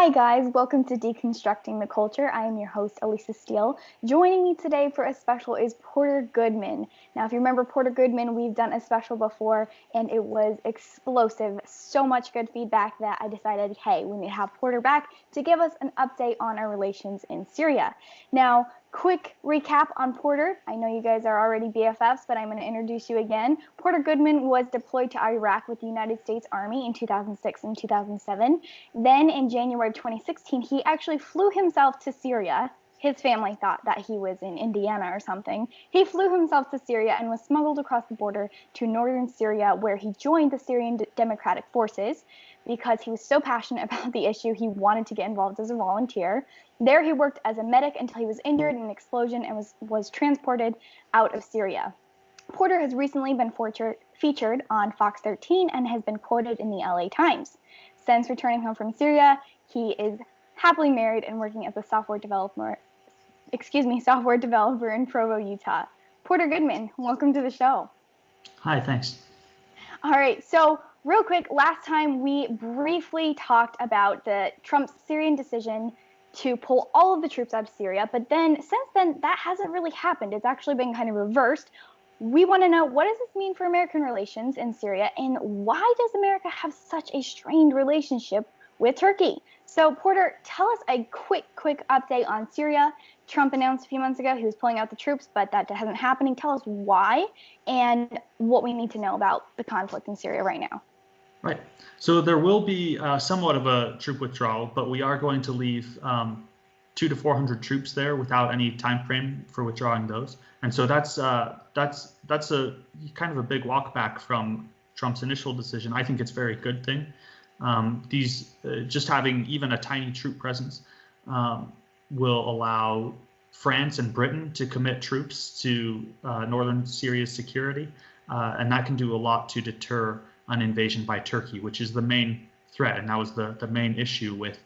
Hi guys, welcome to Deconstructing the Culture. I am your host, Elisa Steele. Joining me today for a special is Porter Goodman. Now, if you remember Porter Goodman, we've done a special before and it was explosive. So much good feedback that I decided, hey, we need to have Porter back to give us an update on our relations in Syria. Now, quick recap on Porter. I know you guys are already BFFs, but I'm going to introduce you again. Porter Goodman was deployed to Iraq with the United States Army in 2006 and 2007. Then in January 2016, he actually flew himself to Syria. His family thought that he was in Indiana or something. He flew himself to Syria and was smuggled across the border to Northern Syria, where he joined the Syrian Democratic Forces because he was so passionate about the issue. He wanted to get involved as a volunteer. There he worked as a medic until he was injured in an explosion and was transported out of Syria. Porter has recently been featured on Fox 13 and has been quoted in the LA Times. Since returning home from Syria, he is happily married and working as a software developer in Provo, Utah. Porter Goodman, welcome to the show. Hi, thanks. All right, so real quick, last time we briefly talked about Trump's Syrian decision to pull all of the troops out of Syria, but then since then, that hasn't really happened. It's actually been kind of reversed. We want to know, what does this mean for American relations in Syria, and why does America have such a strained relationship with Turkey? So, Porter, tell us a quick update on Syria. Trump announced a few months ago he was pulling out the troops, but that hasn't happening. Tell us why and what we need to know about the conflict in Syria right now. Right. So there will be somewhat of a troop withdrawal, but we are going to leave 200 to 400 troops there without any time frame for withdrawing those. And so that's a kind of a big walk back from Trump's initial decision. I think it's a very good thing. Just having even a tiny troop presence will allow France and Britain to commit troops to northern Syria's security, and that can do a lot to deter an invasion by Turkey, which is the main threat, and that was the main issue with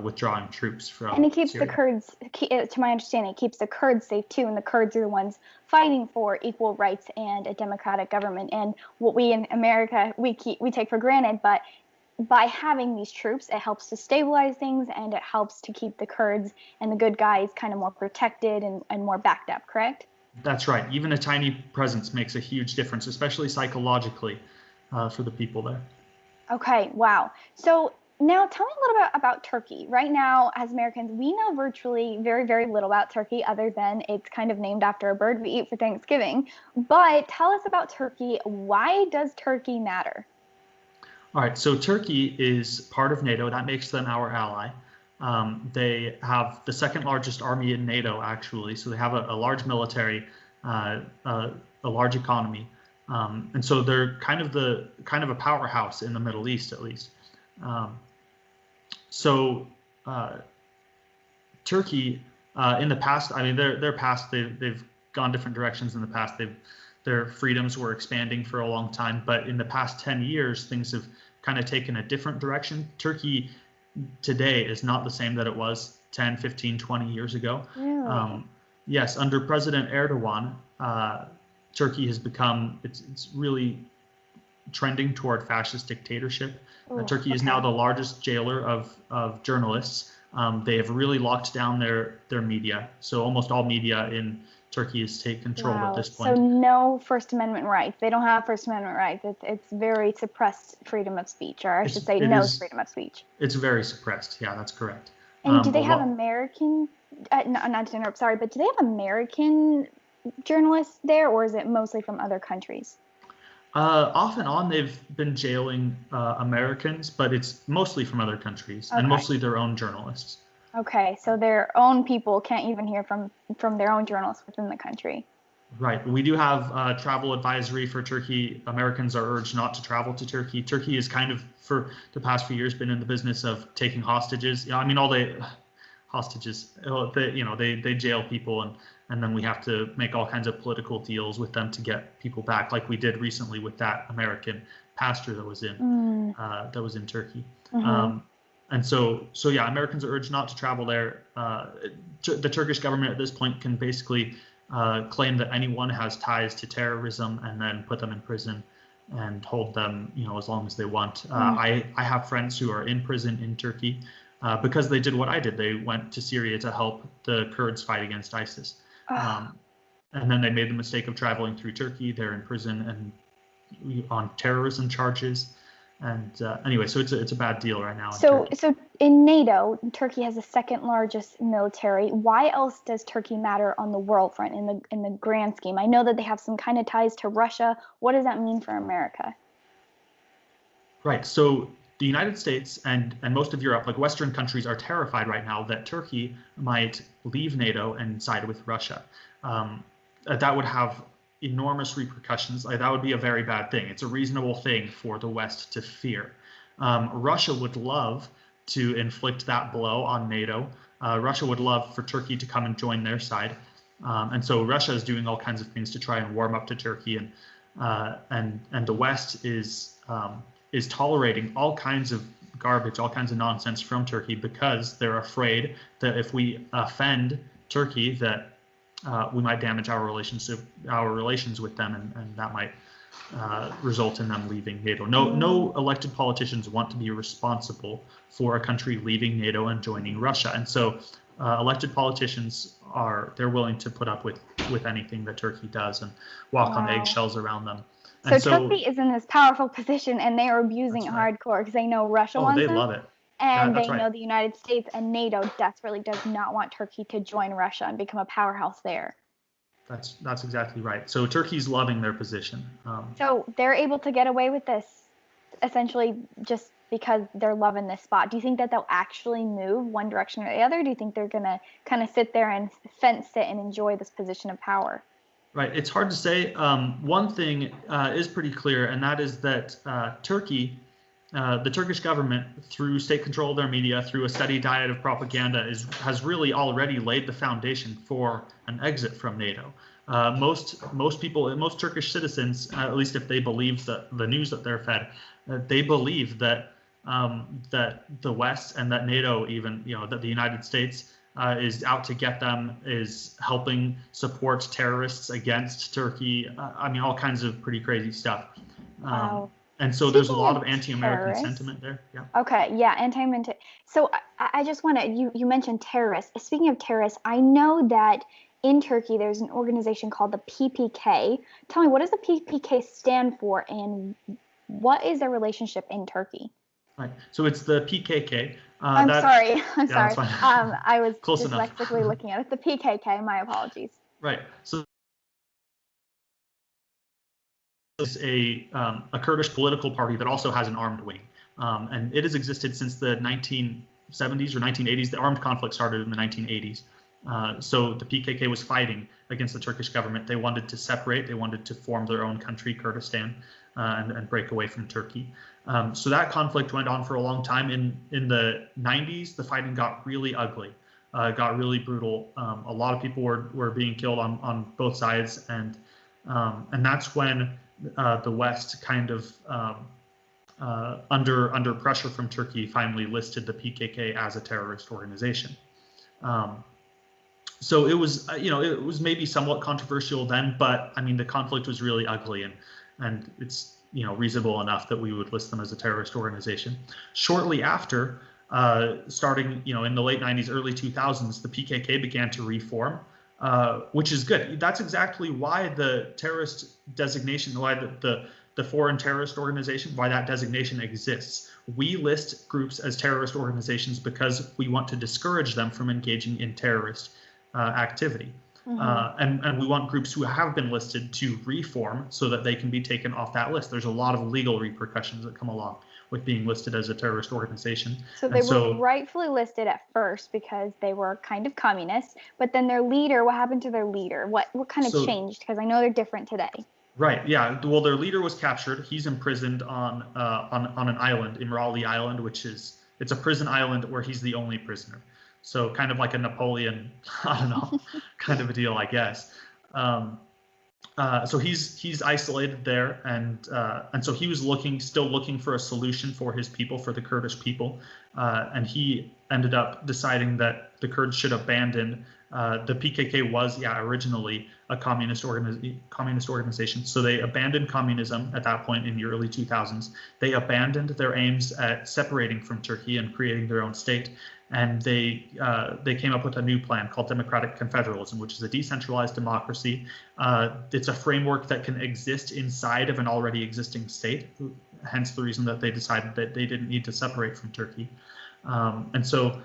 withdrawing troops from And it keeps Syria. the Kurds, to my understanding, it keeps the Kurds safe too, and the Kurds are the ones fighting for equal rights and a democratic government. And what we in America, we take for granted, but by having these troops, it helps to stabilize things, and it helps to keep the Kurds and the good guys kind of more protected and more backed up, correct? That's right. Even a tiny presence makes a huge difference, especially psychologically, for the people there. Okay, wow. So now tell me a little bit about Turkey. Right now, as Americans, we know virtually very, very little about Turkey other than it's kind of named after a bird we eat for Thanksgiving. But tell us about Turkey. Why does Turkey matter? All right, so Turkey is part of NATO. That makes them our ally. They have the second largest army in NATO, actually. So they have a large military, a large economy. And so they're kind of a powerhouse in the Middle East, at least. Turkey, in the past, I mean, they've gone different directions in the past. Their freedoms were expanding for a long time, but in the past 10 years, things have kind of taken a different direction. Turkey today is not the same that it was 10, 15, 20 years ago. Really? Yes, under President Erdogan, Turkey has become, it's really trending toward fascist dictatorship. Turkey is now the largest jailer of journalists. They have really locked down their media. So almost all media in Turkey is take control at this point. So no First Amendment rights. They don't have First Amendment rights. It's very suppressed freedom of speech, or I should say no freedom of speech. It's very suppressed. Yeah, that's correct. And do they have American, not to interrupt, sorry, but do they have American journalists there, or is it mostly from other countries? Off and on, they've been jailing Americans, but it's mostly from other countries and mostly their own journalists. Okay, so their own people can't even hear from their own journalists within the country. Right. We do have travel advisory for Turkey. Americans are urged not to travel to Turkey. Turkey is kind of, for the past few years, been in the business of taking hostages. I mean, all the hostages, they jail people, and then we have to make all kinds of political deals with them to get people back, like we did recently with that American pastor that was in Turkey. Mm-hmm. And so yeah, Americans are urged not to travel there. The Turkish government at this point can basically claim that anyone has ties to terrorism and then put them in prison and hold them, as long as they want. I have friends who are in prison in Turkey because they did what I did. They went to Syria to help the Kurds fight against ISIS. And then they made the mistake of traveling through Turkey. They're in prison and on terrorism charges. And anyway, so it's a bad deal right now. So in NATO, Turkey has the second largest military. Why else does Turkey matter on the world front in the grand scheme? I know that they have some kind of ties to Russia. What does that mean for America? Right. So the United States and most of Europe, like Western countries, are terrified right now that Turkey might leave NATO and side with Russia. That would have enormous repercussions. That would be a very bad thing. It's a reasonable thing for the West to fear. Russia would love to inflict that blow on NATO. Russia would love for Turkey to come and join their side. And so Russia is doing all kinds of things to try and warm up to Turkey, and the West is tolerating all kinds of garbage, all kinds of nonsense from Turkey, because they're afraid that if we offend Turkey, that we might damage our relations with them, and that might result in them leaving NATO. No elected politicians want to be responsible for a country leaving NATO and joining Russia, and so elected politicians they're willing to put up with anything that Turkey does and walk on eggshells around them. So Turkey is in this powerful position, and they are abusing it hardcore because they know Russia wants them. Oh, they love it. And they know the United States and NATO desperately does not want Turkey to join Russia and become a powerhouse there. That's exactly right. So Turkey's loving their position. So they're able to get away with this essentially just because they're loving this spot. Do you think that they'll actually move one direction or the other? Do you think they're going to kind of sit there and fence sit and enjoy this position of power? Right. It's hard to say. One thing is pretty clear, and that is that Turkey, the Turkish government, through state control of their media, through a steady diet of propaganda, has really already laid the foundation for an exit from NATO. Most people, most Turkish citizens, at least if they believe the news that they're fed, they believe that that the West and that NATO, even that the United States is out to get them, is helping support terrorists against Turkey. I mean, all kinds of pretty crazy stuff. Wow. And so there's a lot of anti-American sentiment there. Yeah. Okay. Yeah. Anti-American. So I just want to, you mentioned terrorists. Speaking of terrorists, I know that in Turkey, there's an organization called the PPK. Tell me, what does the PPK stand for, and what is their relationship in Turkey? Right. So it's the PKK. I'm sorry. I was Close dyslexically looking at it. The PKK. My apologies. Right. So it's a Kurdish political party that also has an armed wing, and it has existed since the 1970s or 1980s. The armed conflict started in the 1980s. So the PKK was fighting against the Turkish government. They wanted to separate. They wanted to form their own country, Kurdistan, and break away from Turkey. So that conflict went on for a long time. In the 90s, the fighting got really ugly, got really brutal. A lot of people were being killed on both sides, and that's when the West kind of under pressure from Turkey finally listed the PKK as a terrorist organization. So it was, it was maybe somewhat controversial then, but I mean, the conflict was really ugly, and it's, reasonable enough that we would list them as a terrorist organization. Shortly after, starting, in the late 90s, early 2000s, the PKK began to reform, which is good. That's exactly why the terrorist designation, why the foreign terrorist organization, why that designation exists. We list groups as terrorist organizations because we want to discourage them from engaging in terrorist activity. Mm-hmm. And we want groups who have been listed to reform so that they can be taken off that list. There's a lot of legal repercussions that come along with being listed as a terrorist organization. So they were rightfully listed at first because they were kind of communist, but then their leader, what happened to their leader? What kind of changed? Because I know they're different today. Right. Yeah. Well, their leader was captured. He's imprisoned on an island, Imrali Island, it's a prison island where he's the only prisoner. So kind of like a Napoleon, I don't know, kind of a deal, I guess. So he's isolated there, and so he was still looking for a solution for his people, for the Kurdish people, and he ended up deciding that the Kurds should abandon The PKK was, originally a communist organization. So they abandoned communism at that point in the early 2000s. They abandoned their aims at separating from Turkey and creating their own state. And they came up with a new plan called Democratic Confederalism, which is a decentralized democracy. It's a framework that can exist inside of an already existing state, hence the reason that they decided that they didn't need to separate from Turkey. And so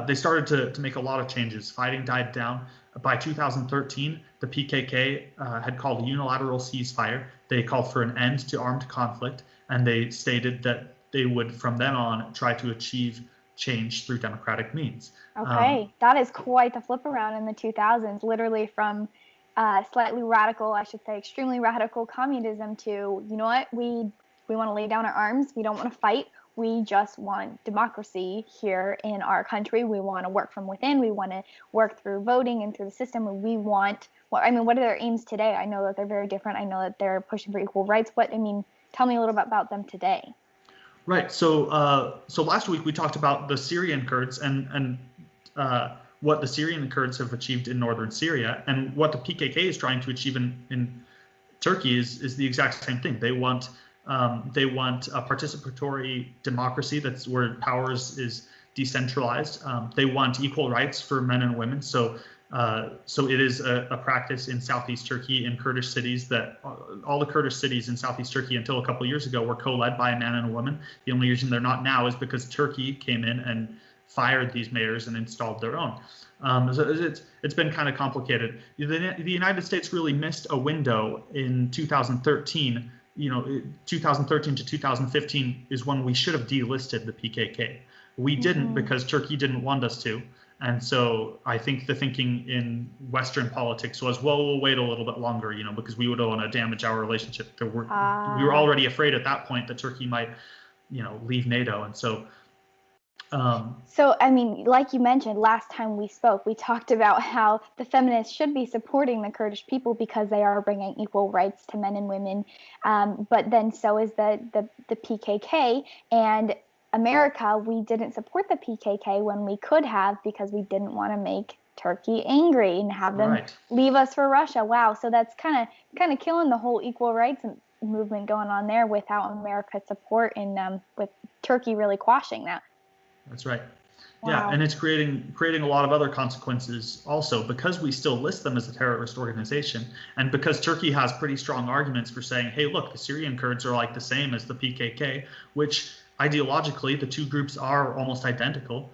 they started to make a lot of changes. Fighting died down. By 2013, the PKK had called a unilateral ceasefire. They called for an end to armed conflict, and they stated that they would, from then on, try to achieve change through democratic means. Okay, that is quite the flip around in the 2000s, literally from slightly radical, I should say, extremely radical communism to, you know what, we want to lay down our arms, we don't want to fight, we just want democracy here in our country, we want to work from within, we want to work through voting and through the system, and we want, what are their aims today? I know that they're very different, I know that they're pushing for equal rights, tell me a little bit about them today. Right. So last week we talked about the Syrian Kurds and what the Syrian Kurds have achieved in Northern Syria, and what the PKK is trying to achieve in Turkey is the exact same thing. They want a participatory democracy that's where power is decentralized. They want equal rights for men and women. So it is a practice in Southeast Turkey, in Kurdish cities, that all the Kurdish cities in Southeast Turkey until a couple of years ago were co-led by a man and a woman. The only reason they're not now is because Turkey came in and fired these mayors and installed their own. So it's been kind of complicated. The United States really missed a window in 2013. 2013 to 2015 is when we should have delisted the PKK. We didn't because Turkey didn't want us to. And so I think the thinking in Western politics was, well, we'll wait a little bit longer, because we would want to damage our relationship. We were already afraid at that point that Turkey might, leave NATO. And so. Like you mentioned, last time we spoke, we talked about how the feminists should be supporting the Kurdish people because they are bringing equal rights to men and women. But then so is the PKK. And America, we didn't support the PKK when we could have because we didn't want to make Turkey angry and have them leave us for Russia. Wow. So that's kind of killing the whole equal rights movement going on there without America's support and with Turkey really quashing that. That's right. Wow. Yeah, and it's creating a lot of other consequences also, because we still list them as a terrorist organization, and because Turkey has pretty strong arguments for saying, hey, look, the Syrian Kurds are like the same as the PKK, which ideologically the two groups are almost identical.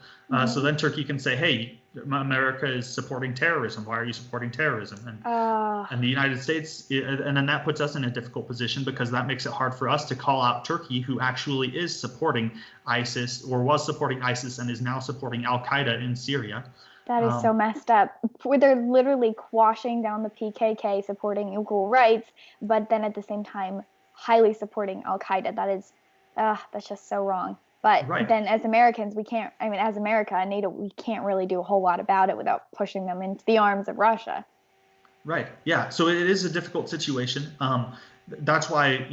So then Turkey can say, hey, America is supporting terrorism. Why are you supporting terrorism? And the United States, and then that puts us in a difficult position because that makes it hard for us to call out Turkey, who actually is supporting ISIS or was supporting ISIS and is now supporting Al-Qaeda in Syria. That is so messed up. They're literally quashing down the PKK, supporting equal rights, but then at the same time, highly supporting Al-Qaeda. That is, that's just so wrong. But then as Americans, as America and NATO, we can't really do a whole lot about it without pushing them into the arms of Russia. Right. Yeah. So it is a difficult situation. That's why,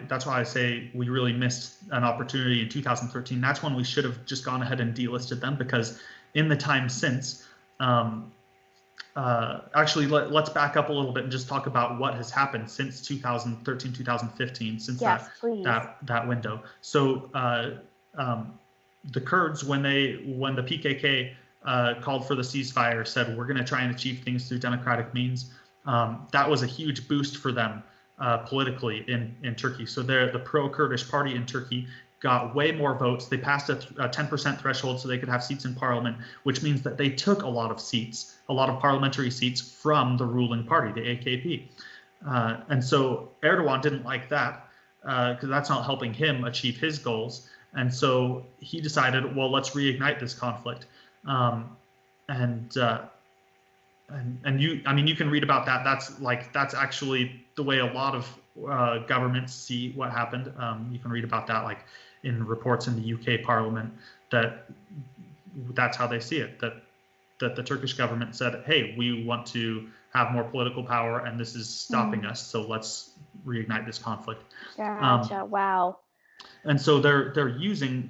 that's why I say we really missed an opportunity in 2013. That's when we should have just gone ahead and delisted them, because in the time since, actually, let's back up a little bit and just talk about what has happened since 2013, 2015, since that window. So the Kurds, when the PKK called for the ceasefire, said we're going to try and achieve things through democratic means. That was a huge boost for them politically in Turkey. So the pro-Kurdish party in Turkey got way more votes. They passed a 10% threshold so they could have seats in parliament, which means that they took a lot of seats, a lot of parliamentary seats from the ruling party, the AKP. And so Erdogan didn't like that because that's not helping him achieve his goals. And so he decided, well, let's reignite this conflict. And you can read about that. That's actually the way a lot of governments see what happened. You can read about that, like in reports in the UK Parliament, that's how they see it. That the Turkish government said, hey, we want to have more political power, and this is stopping us. So let's reignite this conflict. Gotcha. Wow. And so they're using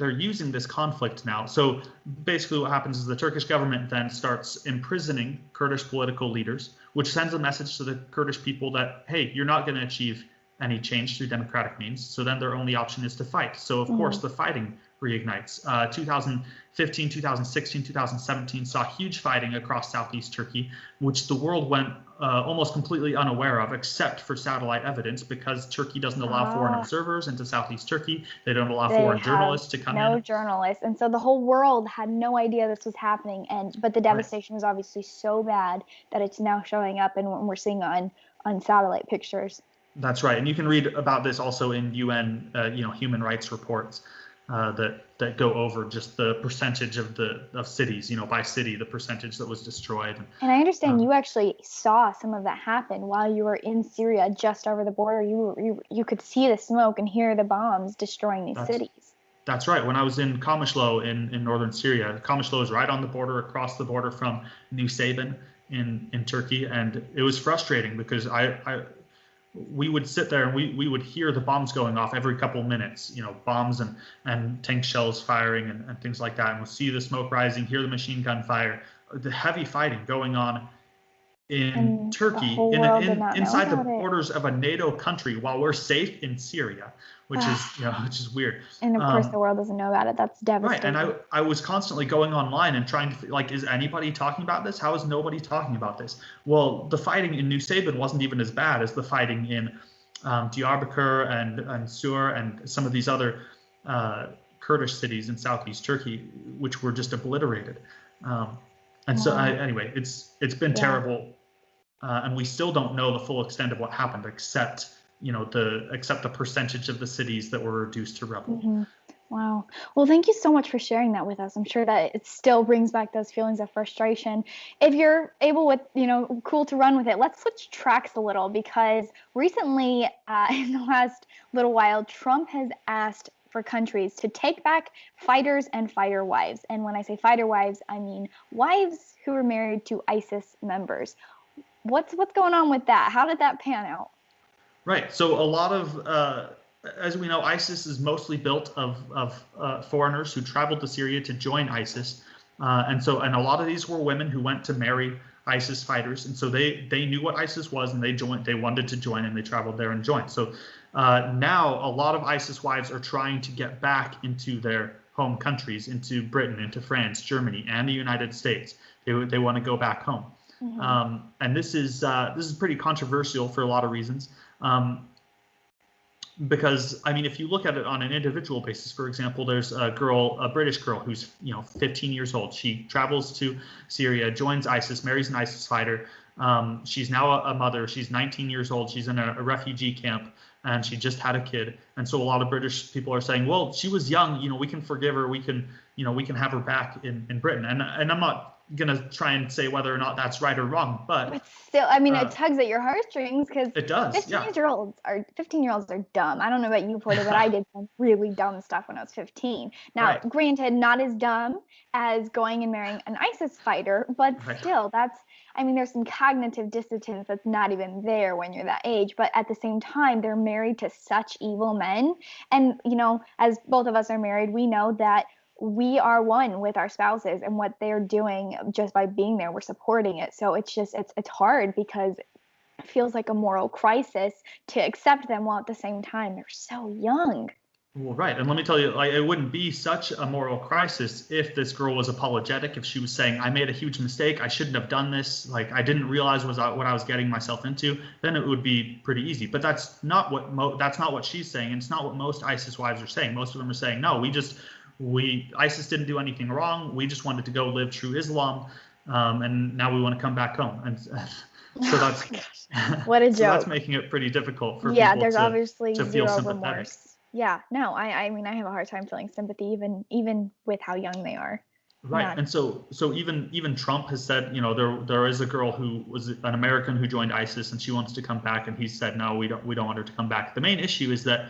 this conflict now. So basically, what happens is the Turkish government then starts imprisoning Kurdish political leaders, which sends a message to the Kurdish people that, hey, you're not going to achieve any change through democratic means. So then their only option is to fight. So of course the fighting reignites. 2015, 2016, 2017 saw huge fighting across southeast Turkey, which the world went almost completely unaware of, except for satellite evidence, because Turkey doesn't allow foreign observers into southeast Turkey. They don't allow foreign journalists to come in. No journalists, and so the whole world had no idea this was happening. But the devastation was obviously so bad that it's now showing up, and we're seeing on satellite pictures. That's right, and you can read about this also in UN, human rights reports that go over just the percentage of cities, by city, the percentage that was destroyed. And I understand you actually saw some of that happen while you were in Syria, just over the border. You could see the smoke and hear the bombs destroying these cities. That's right. When I was in Kamishlo in northern Syria, Kamishlo is right on the border, across the border from Nusaybin in Turkey, and it was frustrating because we would sit there and we would hear the bombs going off every couple of minutes, bombs and tank shells firing and things like that. And we'll see the smoke rising, hear the machine gun fire, the heavy fighting going on in Turkey, inside the borders of a NATO country, while we're safe in Syria, which is weird. And of course, the world doesn't know about it. That's devastating. Right. And I was constantly going online and trying to is anybody talking about this? How is nobody talking about this? Well, the fighting in Nusaybin wasn't even as bad as the fighting in Diyarbakir and Sur and some of these other Kurdish cities in southeast Turkey, which were just obliterated. So anyway, it's been terrible, and we still don't know the full extent of what happened, except the percentage of the cities that were reduced to rubble. Mm-hmm. Wow. Well, thank you so much for sharing that with us. I'm sure that it still brings back those feelings of frustration. If you're able cool to run with it, let's switch tracks a little, because recently, in the last little while, Trump has asked for countries to take back fighters and fighter wives. And when I say fighter wives, I mean wives who were married to ISIS members. What's going on with that? How did that pan out? Right. So a lot of, as we know, ISIS is mostly built of foreigners who traveled to Syria to join ISIS. And a lot of these were women who went to marry ISIS fighters. And so they knew what ISIS was, and they wanted to join, and they traveled there and joined. So now a lot of ISIS wives are trying to get back into their home countries, into Britain, into France, Germany, and the United States. They want to go back home. Mm-hmm. And this is pretty controversial for a lot of reasons. Because if you look at it on an individual basis, for example, there's a British girl who's 15 years old. She travels to Syria, joins ISIS, marries an ISIS fighter. She's now a mother. She's 19 years old. She's in a refugee camp, and she just had a kid. And so a lot of British people are saying, well, she was young. We can forgive her. We can have her back in Britain. And I'm not gonna try and say whether or not that's right or wrong, but still, it tugs at your heartstrings, because it does. 15-year-olds are dumb. I don't know about you, Porter, but I did some really dumb stuff when I was 15. Now, granted, not as dumb as going and marrying an ISIS fighter, but still, there's some cognitive dissonance that's not even there when you're that age. But at the same time, they're married to such evil men, and as both of us are married, we know that we are one with our spouses, and what they're doing just by being there, we're supporting it. So it's hard, because it feels like a moral crisis to accept them while at the same time they're so young. Well, right. And let me tell you, it wouldn't be such a moral crisis if this girl was apologetic, if she was saying, I made a huge mistake, I shouldn't have done this, I didn't realize what I was getting myself into, then it would be pretty easy. But that's not what she's saying, and it's not what most ISIS wives are saying. Most of them are saying, no, ISIS didn't do anything wrong. We just wanted to go live true Islam, and now we want to come back home. And so that's what a joke. So that's making it pretty difficult for people there's obviously to zero feel sympathetic. Remorse. Yeah, no, I have a hard time feeling sympathy, even with how young they are. Right, Yeah. and so even Trump has said, there is a girl who was an American who joined ISIS, and she wants to come back, and he said, no, we don't want her to come back. The main issue is that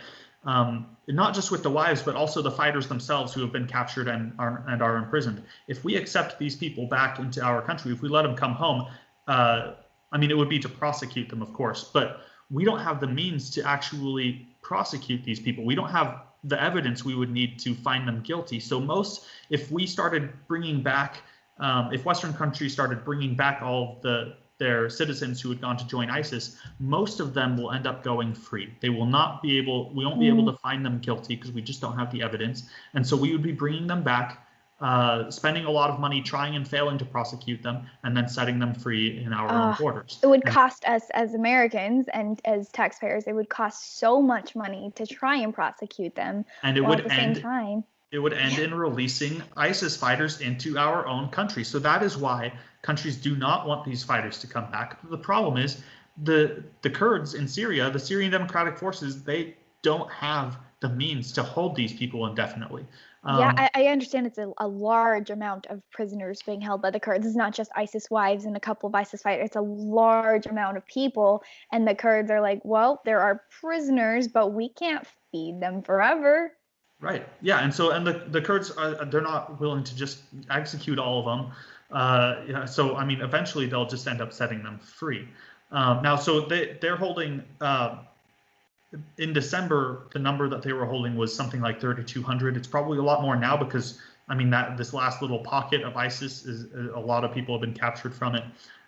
not just with the wives, but also the fighters themselves who have been captured and are imprisoned. If we accept these people back into our country, if we let them come home, it would be to prosecute them, of course, but we don't have the means to actually prosecute these people. We don't have the evidence we would need to find them guilty. So if we started bringing back, if Western countries started bringing back all of their citizens who had gone to join ISIS, most of them will end up going free. We won't be able to find them guilty because we just don't have the evidence. And so we would be bringing them back, spending a lot of money trying and failing to prosecute them, and then setting them free in our own borders. It would cost us as Americans and as taxpayers, it would cost so much money to try and prosecute them. And it would at the same time, it would end in releasing ISIS fighters into our own country. So that is why countries do not want these fighters to come back. The problem is the Kurds in Syria, the Syrian Democratic Forces, they don't have the means to hold these people indefinitely. I understand it's a large amount of prisoners being held by the Kurds. It's not just ISIS wives and a couple of ISIS fighters. It's a large amount of people. And the Kurds are like, well, there are prisoners, but we can't feed them forever. Right. Yeah. And the Kurds they're not willing to just execute all of them. So I mean, eventually they'll just end up setting them free. Now, so they're holding. In December, the number that they were holding was something like 3,200. It's probably a lot more now because I mean that this last little pocket of ISIS is a lot of people have been captured from it.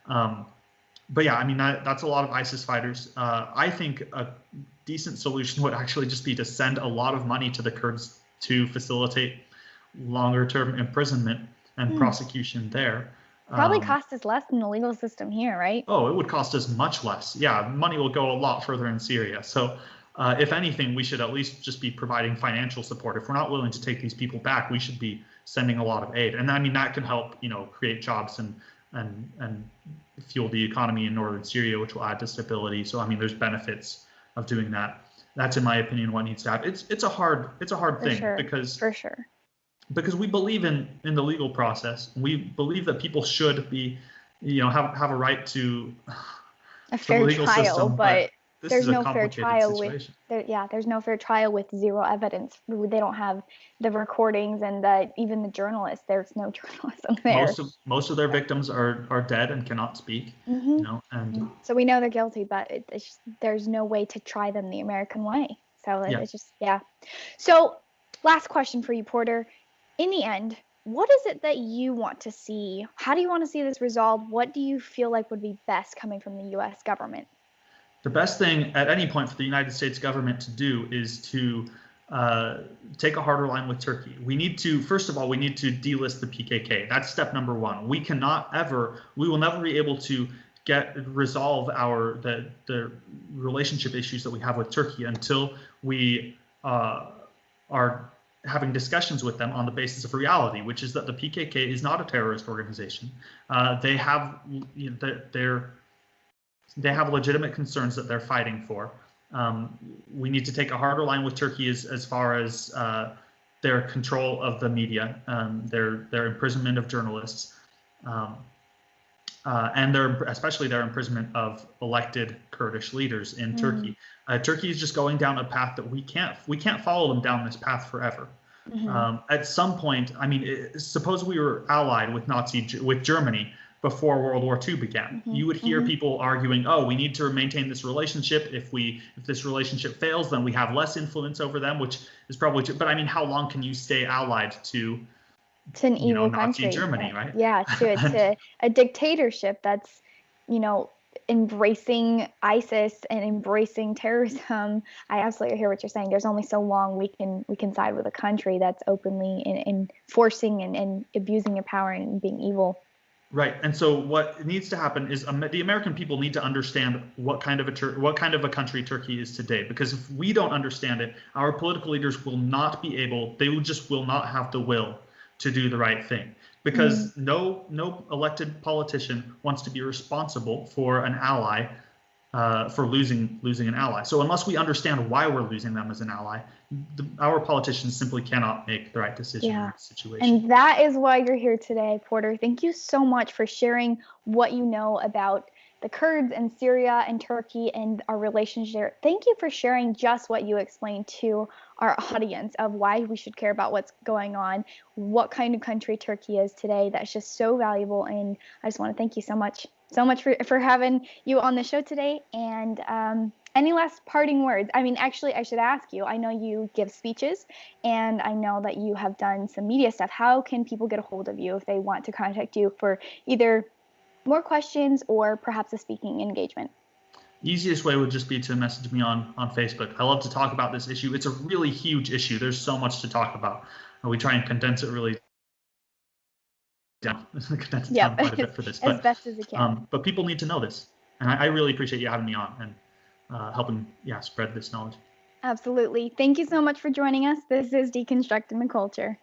But yeah, I mean that's a lot of ISIS fighters. I think a decent solution would actually just be to send a lot of money to the Kurds to facilitate longer-term imprisonment and prosecution there. Probably cost us less than the legal system here, right? Oh, it would cost us much less. Yeah, money will go a lot further in Syria. So if anything, we should at least just be providing financial support. If we're not willing to take these people back, we should be sending a lot of aid. And I mean, that can help, create jobs and fuel the economy in Northern Syria, which will add to stability. So, I mean, there's benefits of doing that. That's, in my opinion, what needs to happen. It's a hard thing because we believe in the legal process. We believe that people should be, have a right to a fair legal trial, system, but there's no fair trial situation. there's no fair trial with zero evidence. They don't have the recordings and even the journalists. There's no journalism there. Most of their victims are dead and cannot speak. And so we know they're guilty, but there's no way to try them the American way. So it's just So last question for you, Porter. In the end, what is it that you want to see? How do you want to see this resolved? What do you feel like would be best coming from the U.S. government? The best thing at any point for the United States government to do is to take a harder line with Turkey. First of all, we need to delist the PKK. That's step number one. We will never be able to resolve the relationship issues that we have with Turkey until we are having discussions with them on the basis of reality, which is that the PKK is not a terrorist organization. They have legitimate concerns that they're fighting for. We need to take a harder line with Turkey as far as their control of the media, their imprisonment of journalists, and especially their imprisonment of elected Kurdish leaders in Turkey. Turkey is just going down a path that we can't follow them down this path forever. At some point, I mean, suppose we were allied with Germany before World War II began. You would hear people arguing, "Oh, we need to maintain this relationship. If this relationship fails, then we have less influence over them," which is probably true. But I mean, how long can you stay allied to an evil Nazi country? Germany, right? Yeah, to a dictatorship that's embracing ISIS and embracing terrorism. I absolutely hear what you're saying. There's only so long we can side with a country that's openly enforcing and abusing your power and being evil. Right. And so what needs to happen is the American people need to understand what kind of a country Turkey is today, because if we don't understand it, our political leaders will not be able, will not have the will to do the right thing, because no elected politician wants to be responsible for an ally, for losing an ally. So unless we understand why we're losing them as an ally, our politicians simply cannot make the right decision in this situation. And that is why you're here today, Porter. Thank you so much for sharing what you know about the Kurds and Syria and Turkey and our relationship. Thank you for sharing just what you explained to our audience of why we should care about what's going on, what kind of country Turkey is today. That's just so valuable. And I just want to thank you so much for having you on the show today. And Any last parting words? I mean, actually, I should ask you. I know you give speeches, and I know that you have done some media stuff. How can people get a hold of you if they want to contact you for either more questions or perhaps a speaking engagement? Easiest way would just be to message me on Facebook. I love to talk about this issue. It's a really huge issue. There's so much to talk about. We try and condense it really down. Condense it down quite a bit for this. As best as it can. But people need to know this. And I really appreciate you having me on and helping spread this knowledge. Absolutely. Thank you so much for joining us. This is Deconstructing the Culture.